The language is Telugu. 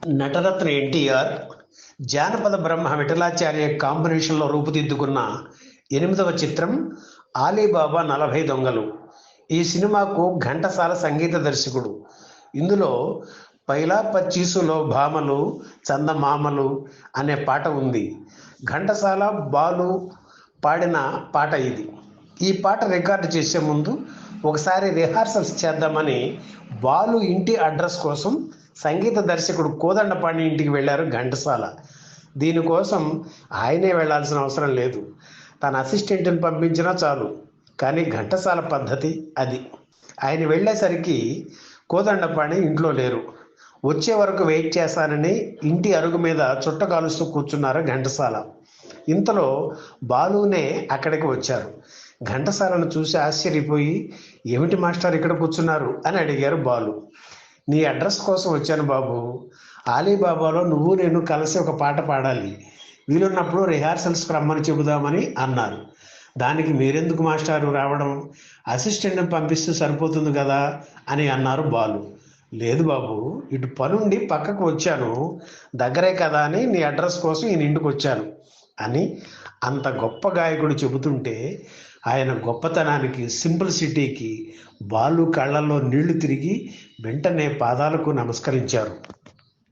నటరత్న ఎన్టీఆర్, జానపద బ్రహ్మ విఠలాచార్య కాంబినేషన్లో రూపుదిద్దుకున్న 8వ చిత్రం ఆలీబాబా 40 దొంగలు. ఈ సినిమాకు ఘంటసాల సంగీత దర్శకుడు. ఇందులో పైలా పచ్చీసులో భామలు చందమామలు అనే పాట ఉంది. ఘంటసాల, బాలు పాడిన పాట ఇది. ఈ పాట రికార్డు చేసే ముందు ఒకసారి రిహార్సల్స్ చేద్దామని బాలు ఇంటి అడ్రస్ కోసం సంగీత దర్శకుడు కోదండపాణి ఇంటికి వెళ్ళారు ఘంటసాల. దీనికోసం ఆయనే వెళ్ళాల్సిన అవసరం లేదు, తన అసిస్టెంట్ని పంపించినా చాలు. కానీ ఘంటసాల పద్ధతి అది. ఆయన వెళ్ళేసరికి కోదండపాణి ఇంట్లో లేరు. వచ్చే వరకు వెయిట్ చేస్తానని ఇంటి అరుగు మీద చుట్ట కాలుస్తూ కూర్చున్నారు ఘంటసాల. ఇంతలో బాలునే అక్కడికి వచ్చారు. ఘంటసాలను చూసి ఆశ్చర్యపోయి, ఏమిటి మాస్టర్ ఇక్కడ కూర్చున్నారు అని అడిగారు బాలు. నీ అడ్రస్ కోసం వచ్చాను బాబు. ఆలీబాబాలో నువ్వు నేను కలిసి ఒక పాట పాడాలి, వీలున్నప్పుడు రిహార్సల్స్కి రమ్మని చెబుదామని అన్నారు. దానికి మీరెందుకు మాస్టారు రావడం, అసిస్టెంట్ని పంపిస్తే సరిపోతుంది కదా అని అన్నారు బాలు. లేదు బాబు, ఇటు పనుండి పక్కకు వచ్చాను, దగ్గరే కదా అని నీ అడ్రస్ కోసం ఈయన ఇంటికి వచ్చాను అని అంత గొప్ప గాయకుడు చెబుతుంటే ఆయన గొప్పతనానికి, సింప్లిసిటీకి బాలు కళ్ళల్లో నీళ్లు తిరిగి వెంటనే పాదాలకు నమస్కరించారు.